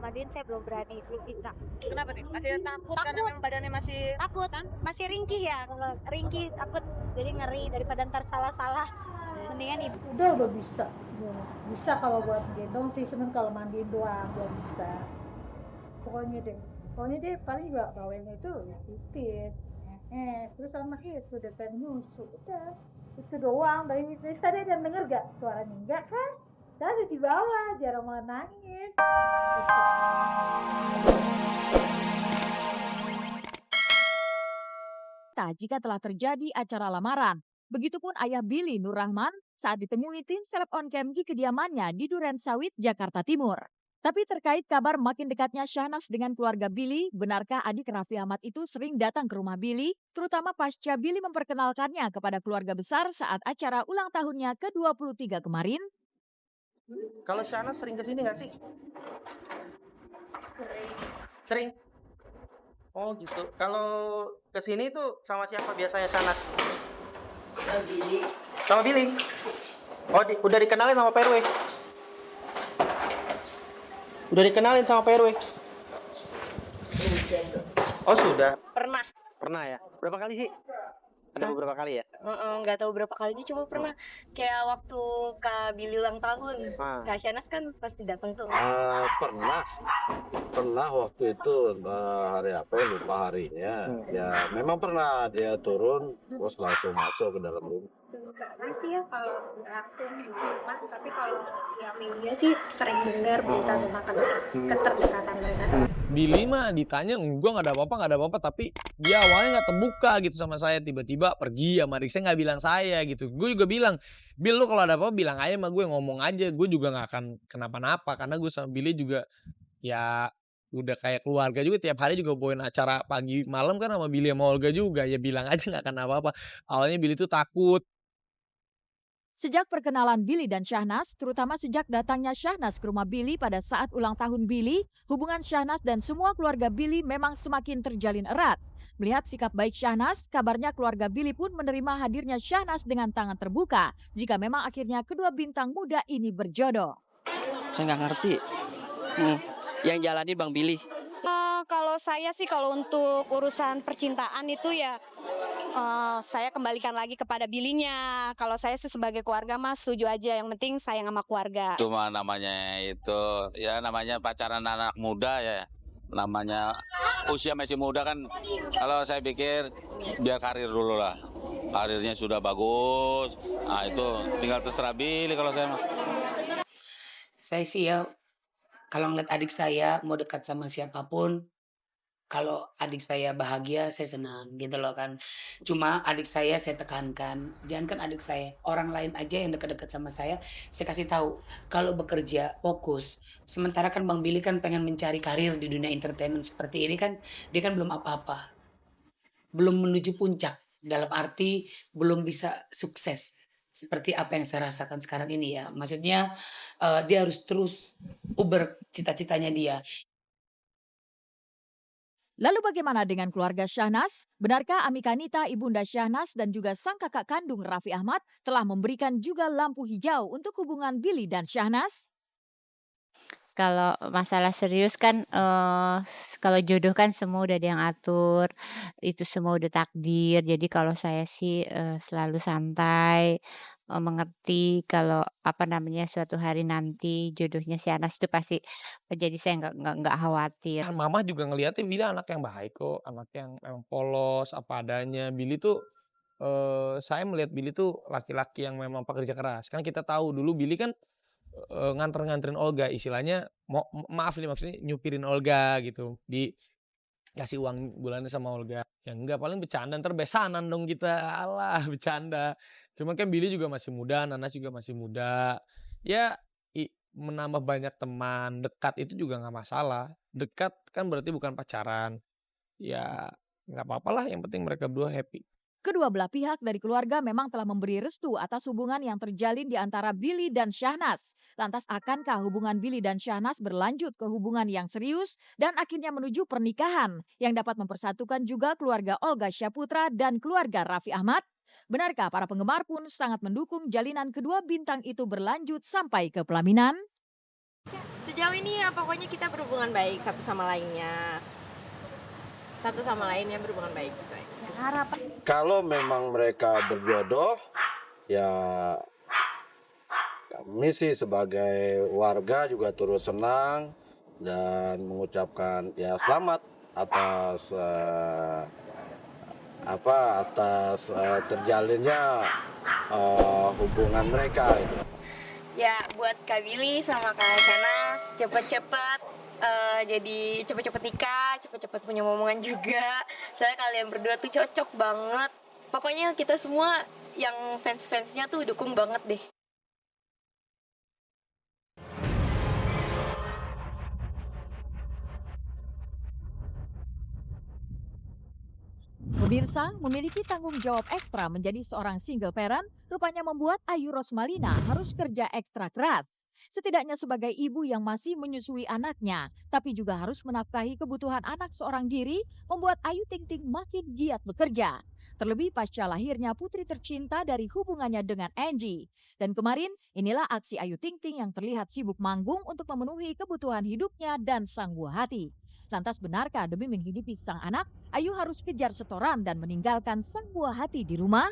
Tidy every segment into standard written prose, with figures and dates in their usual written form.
mandiin saya belum berani, belum bisa. Kenapa nih? Masih takut karena Takut. memang badannya masih Takut, kan? masih ringkih ya, kalau ringkih takut jadi ngeri daripada ntar salah-salah. Mendingan ibu. Udah bisa. Bisa kalau buat gendong sih, cuman kalau mandiin doang belum bisa. Pokoknya deh paling juga bawelnya itu tipis. Terus sama itu depan nyusu. Udah, itu doang. Dari tadi ada yang denger gak suaranya? Enggak kan? Dia ada di bawah, jarang mau nangis. Jika telah terjadi acara lamaran. Begitupun ayah Billy Nur Rahman saat ditemui tim seleb on cam di kediamannya di Duren Sawit, Jakarta Timur. Tapi terkait kabar makin dekatnya Syahnas dengan keluarga Billy, benarkah adik Raffi Ahmad itu sering datang ke rumah Billy, terutama pasca Billy memperkenalkannya kepada keluarga besar saat acara ulang tahunnya ke-23 kemarin? Kalau Syahnas sering kesini nggak sih? Sering. Oh gitu. Kalau kesini tuh sama siapa biasanya Syahnas? Sama Billy. Oh udah dikenalin sama PRW. Udah dikenalin sama PRW. Oh sudah. Pernah. Pernah ya. Berapa kali sih? Ada beberapa kali ya. Nggak tahu berapa kalinya, cuma pernah kayak waktu Kak Billy ulang tahun. Kak Shanas kan pasti datang tuh. Pernah waktu itu hari apa ya, lupa harinya. Ya memang pernah dia turun terus langsung masuk ke dalam rumah. Enggak sih ya kalau langsung di rumah, tapi kalau yang media sih sering dengar berita tentang keterdekatan mereka sama. Billy mah ditanya gua nggak ada apa-apa, tapi dia awalnya nggak terbuka gitu sama saya, tiba-tiba pergi sama adik saya, nggak bilang saya gitu. Gue juga bilang, Bill lu kalau ada apa bilang aja sama gue, ngomong aja, gue juga nggak akan kenapa-napa karena gue sama Billy juga ya udah kayak keluarga juga, tiap hari juga bawain acara pagi malam kan sama Billy sama Olga juga, ya bilang aja nggak akan apa-apa. Awalnya Billy tuh takut. Sejak perkenalan Billy dan Syahnas, terutama sejak datangnya Syahnas ke rumah Billy pada saat ulang tahun Billy, hubungan Syahnas dan semua keluarga Billy memang semakin terjalin erat. Melihat sikap baik Syahnas, kabarnya keluarga Billy pun menerima hadirnya Syahnas dengan tangan terbuka, jika memang akhirnya kedua bintang muda ini berjodoh. Saya nggak ngerti. Yang jalani Bang Billy. Kalau saya sih kalau untuk urusan percintaan itu ya saya kembalikan lagi kepada Billy-nya. Kalau saya sih sebagai keluarga mas setuju aja, yang penting sayang sama keluarga. Cuma namanya itu ya namanya pacaran anak muda ya. Namanya usia masih muda kan. Kalau saya pikir biar karir dulu lah. Karirnya sudah bagus. Nah itu tinggal terserah Billy kalau saya mah. Saya sih ya kalau ngeliat adik saya mau dekat sama siapapun, kalau adik saya bahagia, saya senang gitu loh kan. Cuma adik saya tekankan, jangan kan adik saya, orang lain aja yang dekat-dekat sama saya kasih tahu kalau bekerja fokus. Sementara kan Bang Billy kan pengen mencari karir di dunia entertainment seperti ini kan, dia kan belum apa-apa, belum menuju puncak, dalam arti belum bisa sukses seperti apa yang saya rasakan sekarang ini ya. Maksudnya dia harus terus uber cita-citanya dia. Lalu bagaimana dengan keluarga Syahnas? Benarkah Ami Kanita, ibunda Syahnas dan juga sang kakak kandung Raffi Ahmad telah memberikan juga lampu hijau untuk hubungan Billy dan Syahnas? Kalau masalah serius kan, kalau jodoh kan semua udah ada yang atur, itu semua udah takdir. Jadi kalau saya sih, selalu santai, mengerti kalau, apa namanya, suatu hari nanti jodohnya si Anas itu pasti jadi saya nggak khawatir. Mama juga ngeliatnya Billy anak yang baik kok, anak yang memang polos, apa adanya. Billy tuh, saya melihat Billy tuh laki-laki yang memang pekerja keras. Kan kita tahu dulu Billy kan nganterin Olga, istilahnya maaf nih maksudnya nyupirin Olga gitu, dikasih uang bulannya sama Olga. Ya enggak, paling bercanda ntar besanan dong kita, alah bercanda. Cuman kan Billy juga masih muda, Nanas juga masih muda. Ya menambah banyak teman, dekat itu juga nggak masalah. Dekat kan berarti bukan pacaran. Ya nggak apa-apalah, yang penting mereka berdua happy. Kedua belah pihak dari keluarga memang telah memberi restu atas hubungan yang terjalin di antara Billy dan Syahnas. Lantas akankah hubungan Billy dan Syahnas berlanjut ke hubungan yang serius dan akhirnya menuju pernikahan yang dapat mempersatukan juga keluarga Olga Syahputra dan keluarga Raffi Ahmad? Benarkah para penggemar pun sangat mendukung jalinan kedua bintang itu berlanjut sampai ke pelaminan? Sejauh ini ya pokoknya kita berhubungan baik satu sama lainnya. Satu sama lainnya berhubungan baik gitu aja sih. Harapan Kalau memang mereka berjodoh, ya kami sih sebagai warga juga turut senang dan mengucapkan ya selamat atas terjalinnya hubungan mereka itu. Ya buat Kak Billy sama Kak Shanas cepet-cepet jadi cepet-cepet nikah, cepet-cepet punya momongan juga. Soalnya kalian berdua tuh cocok banget. Pokoknya kita semua yang fans-fansnya tuh dukung banget deh. Pemirsa, memiliki tanggung jawab ekstra menjadi seorang single parent rupanya membuat Ayu Rosmalina harus kerja ekstra keras. Setidaknya sebagai ibu yang masih menyusui anaknya, tapi juga harus menafkahi kebutuhan anak seorang diri, membuat Ayu Ting Ting makin giat bekerja. Terlebih pasca lahirnya putri tercinta dari hubungannya dengan Angie. Dan kemarin, inilah aksi Ayu Ting Ting yang terlihat sibuk manggung untuk memenuhi kebutuhan hidupnya dan sang buah hati. Lantas benarkah demi menghidupi sang anak, Ayu harus kejar setoran dan meninggalkan sang buah hati di rumah?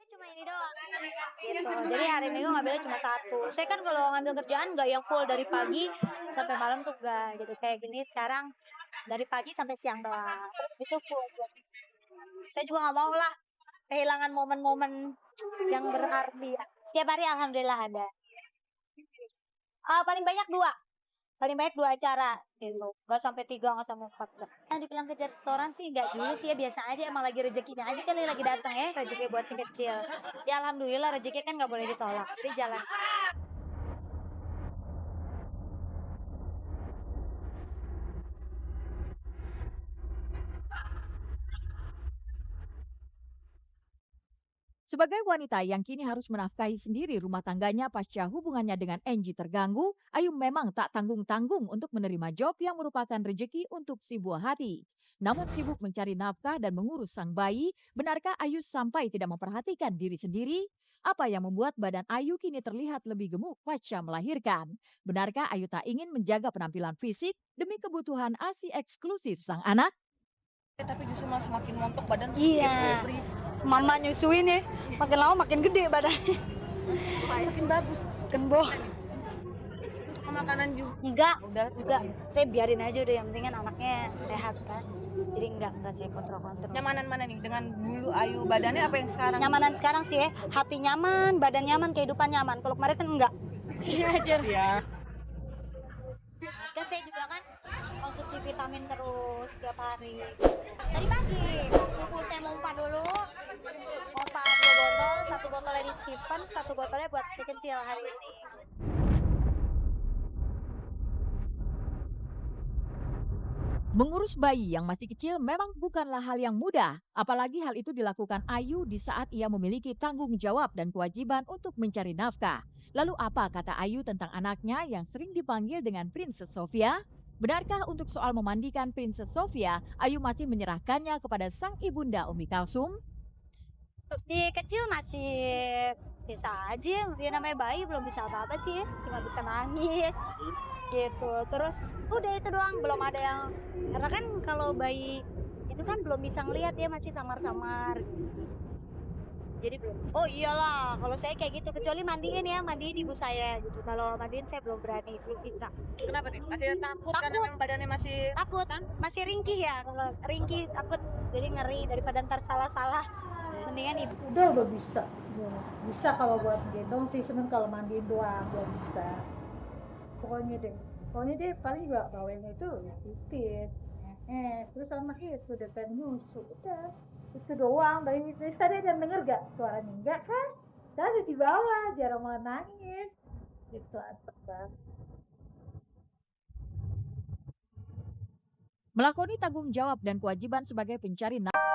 ini cuma ini doang gitu. Jadi hari Minggu ngambilnya cuma satu. Saya kan kalau ngambil kerjaan nggak yang full dari pagi sampai malam tuh enggak gitu. Kayak gini sekarang dari pagi sampai siang doang. Terus itu full. Saya juga nggak mau lah kehilangan momen-momen yang berarti. Setiap hari alhamdulillah ada. Paling banyak dua acara gitu, nggak sampai 3, nggak sampai 4. Nah, dibilang kejar setoran sih nggak juga sih, ya biasa aja, emang lagi rezekinya aja kali lagi datang ya, rezeki buat si kecil. Ya alhamdulillah rezeki kan nggak boleh ditolak, jadi jalan. Sebagai wanita yang kini harus menafkahi sendiri rumah tangganya pasca hubungannya dengan Angie terganggu, Ayu memang tak tanggung-tanggung untuk menerima job yang merupakan rejeki untuk si buah hati. Namun sibuk mencari nafkah dan mengurus sang bayi, benarkah Ayu sampai tidak memperhatikan diri sendiri? Apa yang membuat badan Ayu kini terlihat lebih gemuk pasca melahirkan? Benarkah Ayu tak ingin menjaga penampilan fisik demi kebutuhan ASI eksklusif sang anak? Tapi justru malah semakin montok badan. Iya. Mama nyusuin ya, makin lama makin gede badannya. Makin bagus. Makin boh. Untuk makanan juga. Enggak. Saya biarin aja udah, yang penting kan anaknya sehat kan. Jadi enggak saya kontrol-kontrol. Nyamanan mana nih dengan dulu Ayu badannya apa yang sekarang? Nyamanan sekarang sih ya, hati nyaman, badan nyaman, kehidupan nyaman. Kalau kemarin kan enggak. Iya aja. Iya. Kan saya juga kan konsumsi vitamin terus setiap hari. Tadi pagi, subuh saya mompa dulu. Mompa 2 botol, 1 botolnya disimpan, 1 botolnya buat si kecil hari ini. Mengurus bayi yang masih kecil memang bukanlah hal yang mudah, apalagi hal itu dilakukan Ayu di saat ia memiliki tanggung jawab dan kewajiban untuk mencari nafkah. Lalu apa kata Ayu tentang anaknya yang sering dipanggil dengan Princess Sofia? Benarkah untuk soal memandikan Princess Sofia, Ayu masih menyerahkannya kepada sang ibunda Umi Kalsum? Di kecil masih bisa aja, ya namanya bayi belum bisa apa-apa sih, cuma bisa nangis gitu. Terus udah itu doang, belum ada yang, karena kan kalau bayi itu kan belum bisa ngelihat, dia masih samar-samar. Jadi belum. Oh iyalah, kalau saya kayak gitu, kecuali mandiin ibu saya gitu. Kalau mandiin saya belum berani, belum bisa. Kenapa nih? Masih takut karena memang badannya masih takut kan? Masih ringkih ya, kalau ringkih takut, jadi ngeri daripada ntar salah-salah. Mendingan ibu. Udah bisa. Bisa kalau buat gendong sih, cuman kalau mandiin doang belum bisa. Pokoknya deh paling juga bawelnya itu tipis. Terus sama itu udah pengen nyusu, udah Itu doang. Dari tadi ada yang denger gak suaranya? Enggak kan? Dan ada di bawah, jarang mau nangis. Gitu Bang. Melakoni tanggung jawab dan kewajiban sebagai pencari nafkah